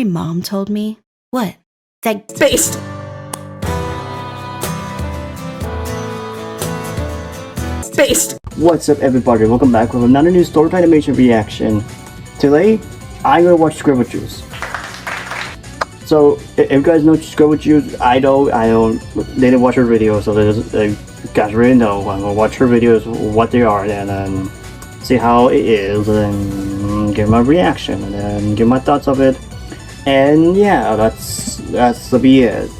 My mom told me. What? That Based. What's up, everybody? Welcome back with another new storytime animation reaction. Today, I'm gonna watch Scribblejuice. So, if you guys know Scribblejuice, I don't didn't watch her videos, so you guys really know. I'm gonna watch her videos, what they are, and then see how it is, and give my reaction, and then give my thoughts of it. And yeah, that's to be it.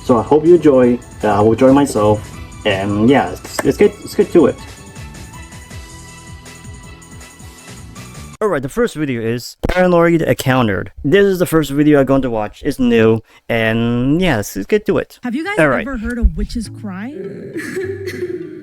So I hope you enjoy. I will enjoy myself, and yeah, let's get to it. Alright, the first video is Paranoid Encountered. This is the first video I'm going to watch. It's new, and yeah, let's get to it. Have you guys ever heard a witch's cry?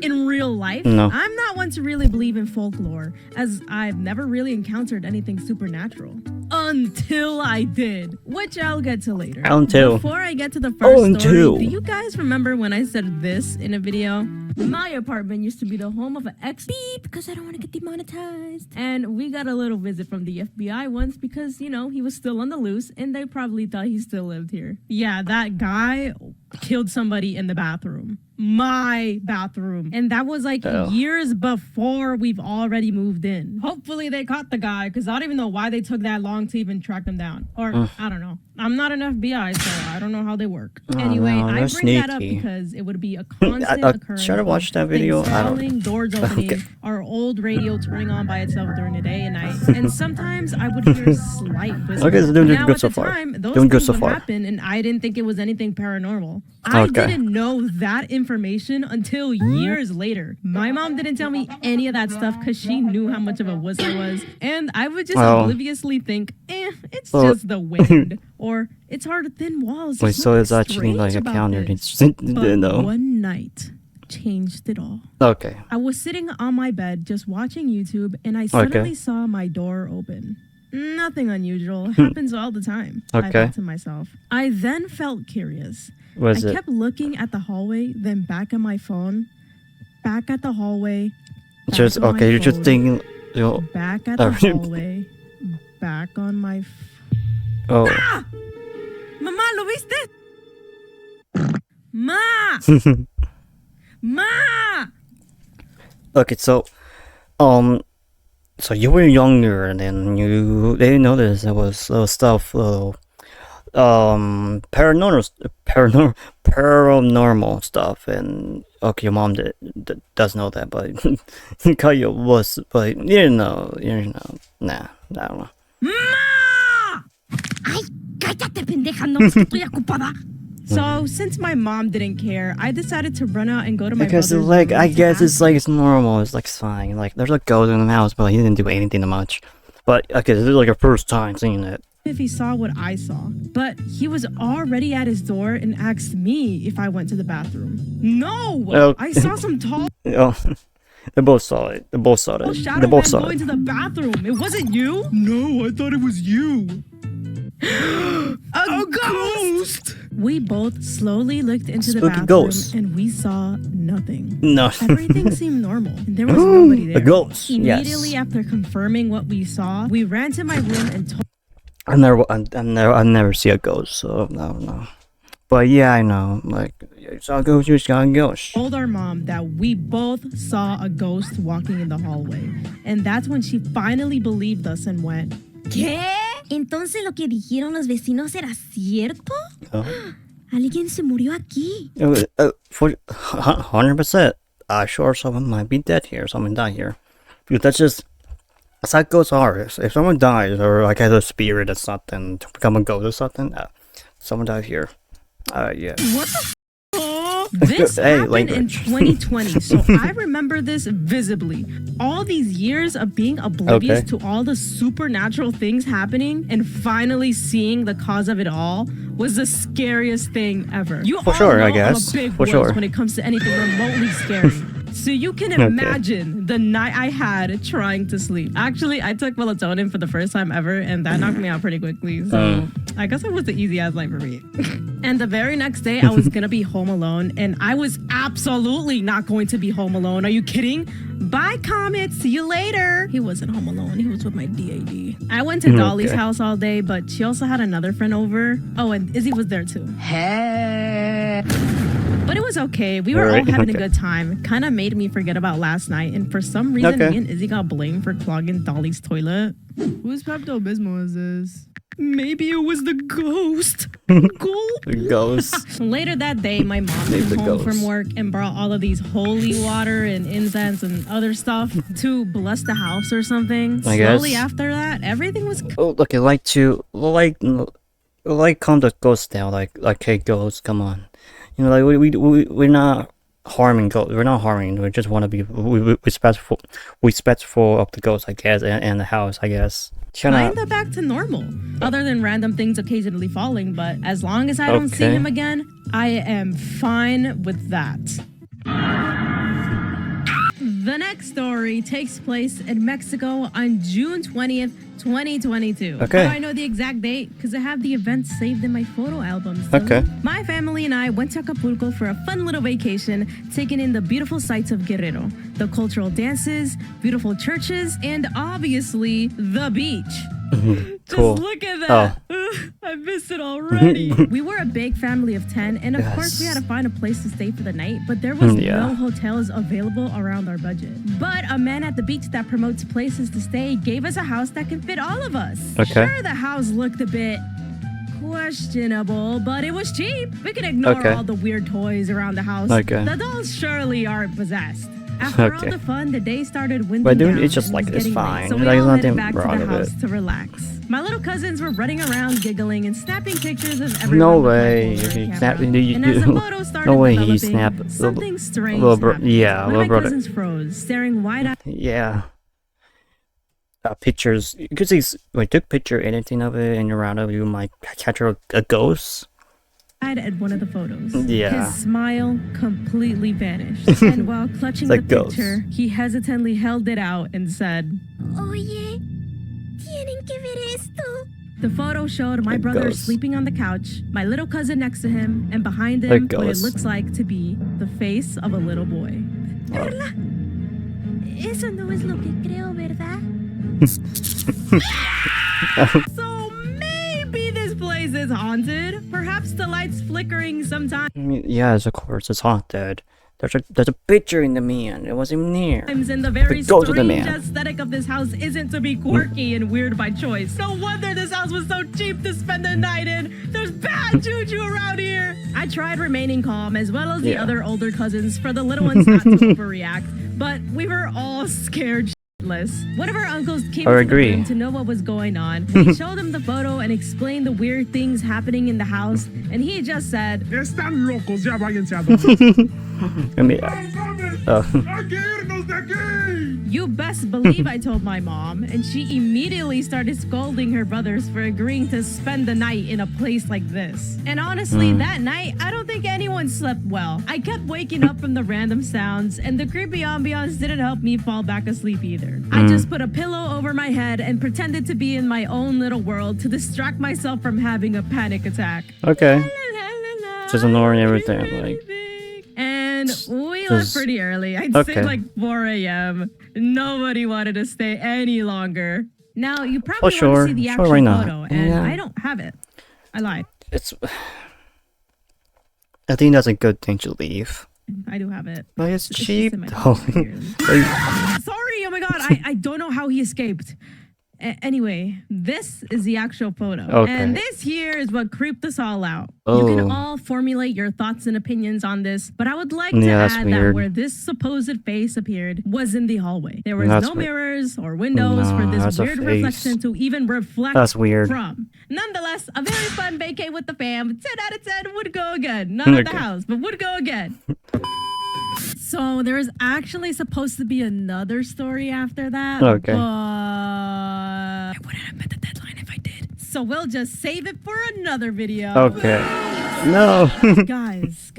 In real life? No. I'm not one to really believe in folklore, as I've never really encountered anything supernatural. Until I did, which I'll get to later. Before I get to the first story, do you guys remember when I said this in a video? My apartment used to be the home of an ex-beep because I don't want to get demonetized. And we got a little visit from the FBI once because, you know, he was still on the loose and they probably thought he still lived here. Yeah, that guy killed somebody in the bathroom. My bathroom. And that was like years before we've already moved in. Hopefully they caught the guy because I don't even know why they took that long to even track him down. Or I don't know. I'm not an FBI, so I don't know how they work. Anyway, I bring that up because it would be a constant occurrence. Should I watch that video? I don't. Doors opening, our old radio turning on by itself during the day and night. And sometimes I would hear slight whispers. Okay, so doing good so far. Time, those doing good things so would far. happen, and I didn't think it was anything paranormal. I didn't know that information until years later. My mom didn't tell me any of that stuff because she knew how much of a wuss I was. And I would just obliviously think, it's just the wind. Or it's hard to thin walls. Wait, so it's actually like a counter. But one night changed it all. Okay. I was sitting on my bed just watching YouTube and I suddenly saw my door open. Nothing unusual. Happens all the time. I thought to myself. I then felt curious. I kept looking at the hallway, then back at my phone, back at the hallway. Just okay. You're just thinking. Back at the hallway, back on my. ¡Ah! ¡Mamá, lo viste! ¡Ma! ¡Ma! Okay, so you were younger, and then you didn't notice there was stuff, paranormal stuff, and okay, your mom does know that, but Kaya was, but you didn't know, nah, I don't know. Ay, cállate, pendeja, no, estoy ocupada. So, since my mom didn't care, I decided to run out and go to my brother's room. Like, I guess it's like, it's normal, it's like, it's fine. Like, there's a ghost in the house, but he didn't do anything much. But, okay, this is like a first time seeing it. If he saw what I saw. But he was already at his door and asked me if I went to the bathroom. No! I saw some tall... They both saw it. They both saw it. They both saw it. Going to the bathroom. It wasn't you? No, I thought it was you. A ghost! We both slowly looked into the bathroom and we saw nothing. No. Everything seemed normal. And there was nobody there. A ghost. Immediately after confirming what we saw, we ran to my room and told... I never see a ghost, so I don't know. But yeah, I know. Like, you saw a ghost, you saw a ghost. Told our mom that we both saw a ghost walking in the hallway. And that's when she finally believed us and went, ¿Qué? ¿Entonces lo que dijeron los vecinos era cierto? ¿Alguien se murió aquí? 100%. I'm sure someone might be dead here. Someone died here. Because that's how ghosts are. If someone dies, or like has a spirit or something, to become a ghost or something, someone died here. Yeah. What the This happened in 2020, so I remember this visibly. All these years of being oblivious to all the supernatural things happening and finally seeing the cause of it all was the scariest thing ever. You all know I'm a big wuss when it comes to anything remotely scary. So you can imagine the night I had trying to sleep. Actually, I took melatonin for the first time ever, and that knocked me out pretty quickly. So I guess it was the easy-ass night for me. And the very next day, I was going to be home alone, and I was absolutely not going to be home alone. Are you kidding? Bye, Comet. See you later. He wasn't home alone. He was with my DAD. I went to Dolly's house all day, but she also had another friend over. Oh, and Izzy was there too. But it was okay. We were all having a good time. Kind of made me forget about last night. And for some reason, me and Izzy got blamed for clogging Dolly's toilet. Whose Pepto-Bismol is this? Maybe it was the ghost. The ghost. Later that day, my mom came home from work and brought all of these holy water and incense and other stuff to bless the house or something. Slowly after that, everything was... Oh, look, I like to... calm the ghost down. Like, hey, ghost, come on. You know, like, we're not harming ghosts. We're not harming. We just want to be respectful of the ghost, I guess, and the house, I guess. Kinda back to normal, other than random things occasionally falling, but as long as I don't see him again, I am fine with that. The next story takes place in Mexico on June 20th, 2022. Okay. I know the exact date because I have the event saved in my photo albums. Okay. My family and I went to Acapulco for a fun little vacation, taking in the beautiful sights of Guerrero, the cultural dances, beautiful churches, and obviously the beach. Cool. Just look at that. I miss it already. We were a big family of 10, and of course we had to find a place to stay for the night, but there was no hotels available around our budget. But a man at the beach that promotes places to stay gave us a house that can fit all of us. Sure, the house looked a bit questionable, but it was cheap. We can ignore all the weird toys around the house. The dolls surely aren't possessed. After all the fun, the day started winding down. It's just like, it's fine. So we There's all nothing headed back to wrong the with house it. to relax. My little cousins were running around giggling and snapping pictures of everyone. No with my way. phone He camera. snapped. And as the photo started No way he developing, snapped. something strange Little happened. yeah, One little of my brother. cousins froze, staring wide-eyed Yeah. Pictures. Because we took picture anything of it, and around it, you might catch a ghost. at one of the photos. Yeah. His smile completely vanished. And while clutching the picture, he hesitantly held it out and said, Oye, tienen que ver esto. The photo showed my brother sleeping on the couch, my little cousin next to him, and behind him what it looks like to be the face of a little boy. Carla, eso no es lo que creo, ¿verdad? So maybe this place is haunted. Perhaps the lights flickering sometimes. Yes, of course, it's haunted. There's a picture in the man. It wasn't even there. And the very strange aesthetic of this house isn't to be quirky and weird by choice. No wonder this house was so cheap to spend the night in. There's bad juju around here. I tried remaining calm as well as the other older cousins for the little ones not to overreact. But we were all scared shitless. One of our uncles came into the room to know what was going on. He showed him the photo and explained the weird things happening in the house. And he just said, Están locos, ya váyanse a dormir. You best believe I told my mom, and she immediately started scolding her brothers for agreeing to spend the night in a place like this. And honestly, that night, I don't think anyone slept well. I kept waking up from the random sounds, and the creepy ambiance didn't help me fall back asleep either. I just put a pillow over my head and pretended to be in my own little world to distract myself from having a panic attack. Okay. Just ignoring everything, like. And we left pretty early. I'd say like 4 a.m. Nobody wanted to stay any longer. Now, you probably want to see the actual photo, and I don't have it. I lied. I think that's a good thing to leave. I do have it. But it's cheap, though. Sorry, oh my god, I don't know how he escaped. Anyway, this is the actual photo. And this here is what creeped us all out. You can all formulate your thoughts and opinions on this, but I would like to add that where this supposed face appeared was in the hallway. There was no mirrors or windows for this weird reflection to even reflect from. Nonetheless, a very fun vacay with the fam. 10 out of 10 would go again. Not at the house, but would go again. So there is actually supposed to be another story after that. But I wouldn't have met the deadline if I did. So we'll just save it for another video. No. guys.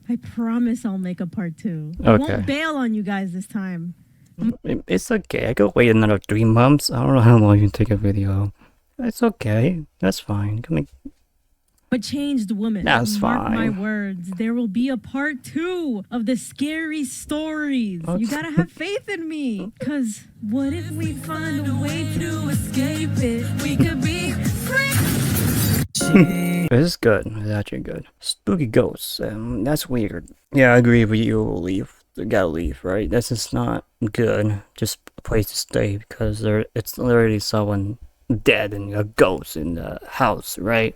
I promise I'll make a part 2. I won't bail on you guys this time. It's okay. I could wait another 3 months. I don't know how long you can take a video. It's okay. That's fine. a changed woman. That's Mark my fine. words, there will be a part 2 of the scary stories. You gotta have faith in me. Cause what if we find a way to escape it? We could be free. This is good. It's actually good. Spooky ghosts. That's weird. Yeah, I agree with you. Leave. You gotta leave, right? This is not good. Just a place to stay because it's literally someone dead and a ghost in the house, right?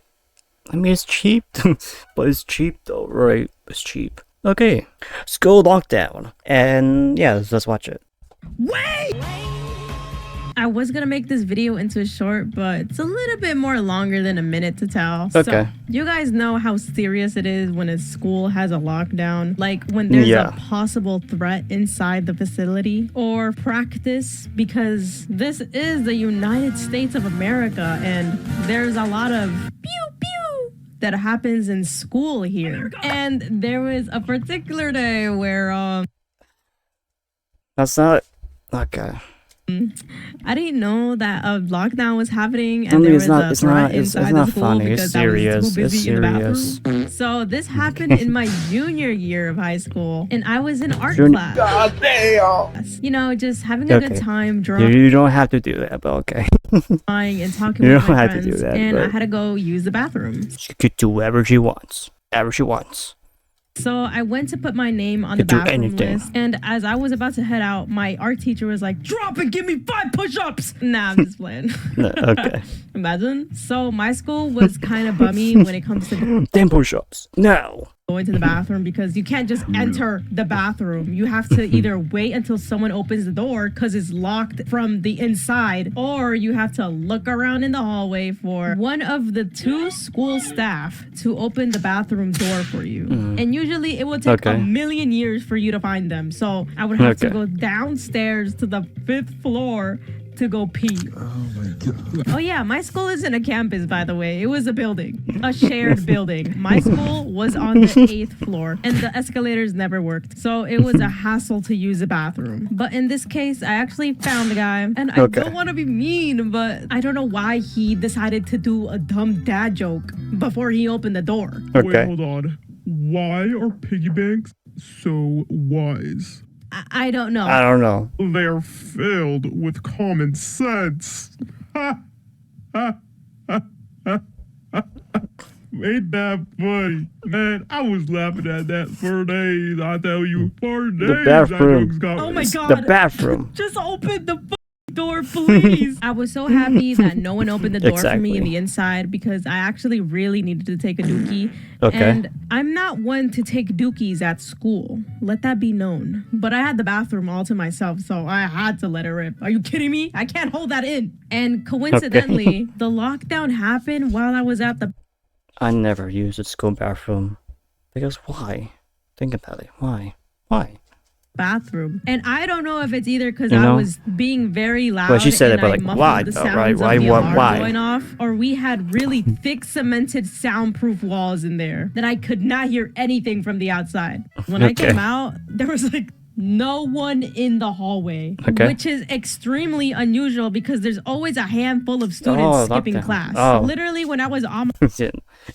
I mean, it's cheap, but it's cheap though, right? It's cheap. Okay, school lockdown, and yeah, let's watch it. Wait! I was gonna make this video into a short, but it's a little bit more longer than a minute to tell. Okay. So, you guys know how serious it is when a school has a lockdown? Like when there's a possible threat inside the facility or practice, because this is the United States of America and there's a lot of pew pew that happens in school here. And there was a particular day where That's not okay. I didn't know that a lockdown was happening and I mean, there it's was not- a it's threat not- it's inside not the school funny. It's because I was serious. too busy It's in the serious. bathroom. So this happened in my junior year of high school and I was in art Jun- class. God damn! You know, just having a good Okay. time, You don't have to do that, but okay. drawing and talking You with don't my have to friends do that, and I but- had to go use the bathroom. She could do whatever she wants. Whatever she wants. So I went to put my name on the Could do bathroom anything. list, and as I was about to head out, my art teacher was like, "Drop and give me 5 push-ups." Nah, I'm just playing. No, okay. Imagine. So my school was kind of bummy when it comes to 10 push-ups. No. going to the bathroom because you can't just enter the bathroom. You have to either wait until someone opens the door because it's locked from the inside, or you have to look around in the hallway for one of the 2 school staff to open the bathroom door for you. And usually it would take a million years for you to find them. So I would have to go downstairs to the 5th floor to go pee. Oh my god. Oh yeah, my school isn't a campus, by the way. It was a building, a shared building. My school was on the 8th floor and the escalators never worked. So it was a hassle to use the bathroom. But in this case, I actually found the guy and I don't want to be mean, but I don't know why he decided to do a dumb dad joke before he opened the door. Wait, hold on. Why are piggy banks so wise? I don't know. I don't know. They're filled with common sense. Ain't that funny? Man, I was laughing at that for days. I tell you, for days. The bathroom. Oh my god. The bathroom. Just open the door, please. I was so happy that no one opened the door for me in the inside because I actually really needed to take a dookie. And I'm not one to take dookies at school. Let that be known. But I had the bathroom all to myself, so I had to let it rip. Are you kidding me? I can't hold that in. And coincidentally, the lockdown happened while I was at the... I never used a school bathroom. Because why? Think about it. Why? Why? bathroom. And I don't know if it's either because You I know? was being very loud Well, she said and it, but I like, muffled why the though, sounds right? of Why- the why- alarm why? going off, or we had really thick cemented soundproof walls in there that I could not hear anything from the outside. When I Okay. came out, there was like no one in the hallway, Okay. which is extremely unusual because there's always a handful of students Oh, skipping lockdown. class. Oh. Literally, when I was on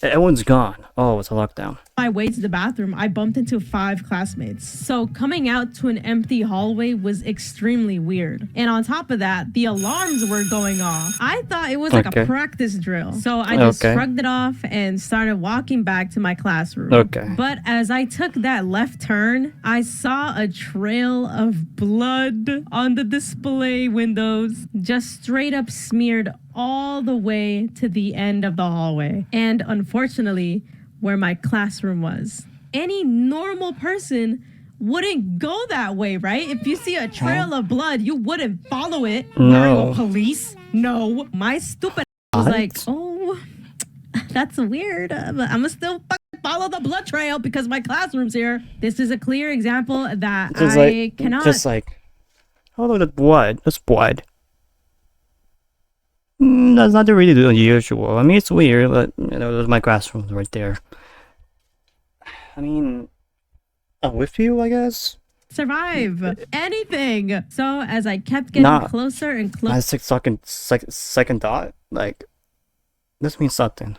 Everyone's gone. Oh, it's a lockdown. my way to the bathroom, I bumped into 5 classmates. So coming out to an empty hallway was extremely weird. And on top of that, the alarms were going off. I thought it was like Okay. a practice drill. So I just Okay. shrugged it off and started walking back to my classroom. Okay. But as I took that left turn, I saw a trail of blood on the display windows, just straight up smeared all the way to the end of the hallway. And unfortunately, where my classroom was. Any normal person wouldn't go that way, right? If you see a trail of blood, you wouldn't follow it. Are you No. a police? No. My stupid was like, oh, that's weird, but I'm gonna still follow the blood trail because my classroom's here. This is a clear example that Just I cannot. oh, that's blood. That's blood. That's not really unusual. I mean, it's weird, but you know, there's my classroom right there. I mean, I'm with you, I guess. survive anything. So as I kept getting Nah. closer and My closer second thought, like, this means something.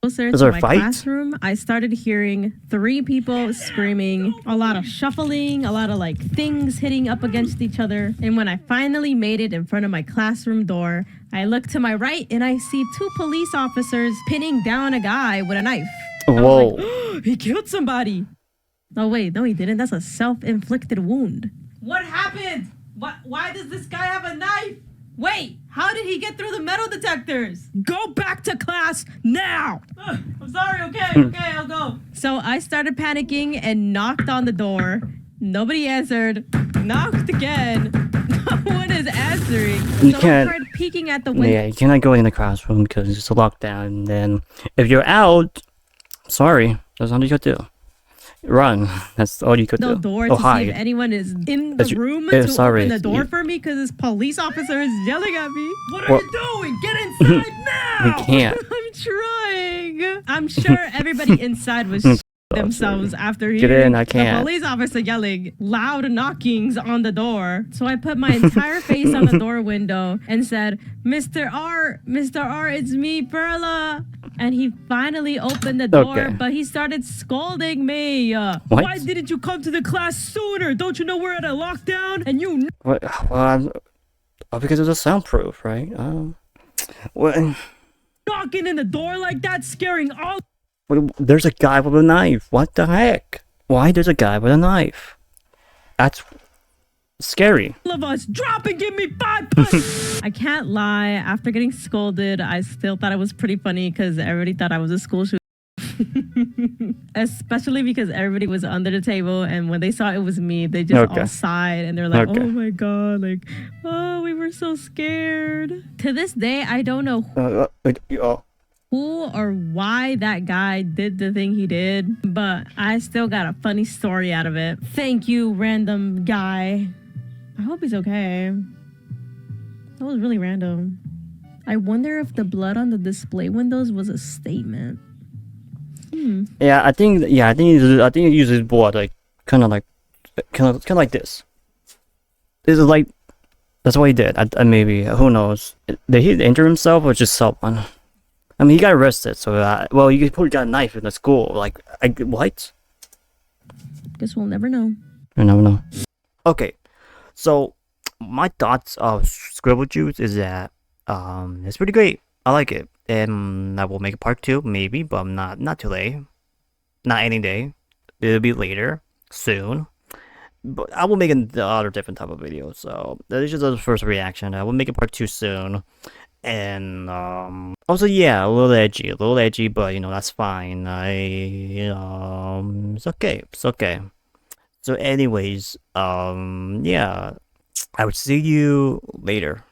closer Is to there a my fight? classroom, I started hearing 3 people screaming, a lot of shuffling, a lot of like things hitting up against each other. And when I finally made it in front of my classroom door, I look to my right and I see 2 police officers pinning down a guy with a knife. Whoa. Like, oh, he killed somebody. Oh wait, no he didn't. That's a self-inflicted wound. What happened? Why does this guy have a knife? Wait, how did he get through the metal detectors? Go back to class now! I'm sorry, okay, I'll go. So I started panicking and knocked on the door. Nobody answered. Knocked again. No one is answering. You So can't- I tried peeking at the window. Yeah, you cannot go in the classroom because it's a lockdown. And then if you're out, sorry, that's all you could do. Run. That's all you could The do. door Oh, to hi. see if anyone is in the That's your- room yeah, to sorry, open the door you- for me because this police officer is yelling at me. What Well- are you doing? Get inside now! We can't. I'm trying. I'm sure everybody inside was themselves after Get hearing in, I the can't. police officer yelling, loud knockings on the door. So I put my entire face on the door window and said, Mr. R, it's me, Perla. And he finally opened the door, Okay. but he started scolding me. What? Why didn't you come to the class sooner? Don't you know we're at a lockdown? And you What? Well, because it's a soundproof, right? Well, knocking in the door like that, scaring all there's a guy with a knife. What the heck? Why there's a guy with a knife? That's scary. of us. Drop and give me 5 punches. I can't lie. After getting scolded, I still thought it was pretty funny because everybody thought I was a school shooter. Especially because everybody was under the table, and when they saw it was me, they just Okay. all sighed and they're like, Okay. "Oh my god!" Like, "Oh, we were so scared." To this day, I don't know Oh, who or why that guy did the thing he did, but I still got a funny story out of it. Thank you, random guy. I hope he's okay. That was really random. I wonder if the blood on the display windows was a statement. yeah. I think it uses blood like kind of like this. This is like that's what he did. Maybe who knows? Did he injure himself or just someone? I mean, he got arrested, so well, you probably got a knife in the school. Like, what? Guess we'll never know. I never know. Okay, so my thoughts of Scribblejuice is that it's pretty great. I like it, and I will make a part 2 maybe, but I'm not today, not any day. It'll be later, soon. But I will make another different type of video. So that is just the first reaction. I will make a part 2 soon. And also, yeah, a little edgy, but you know, that's fine. It's okay. So anyways, yeah, I would see you later.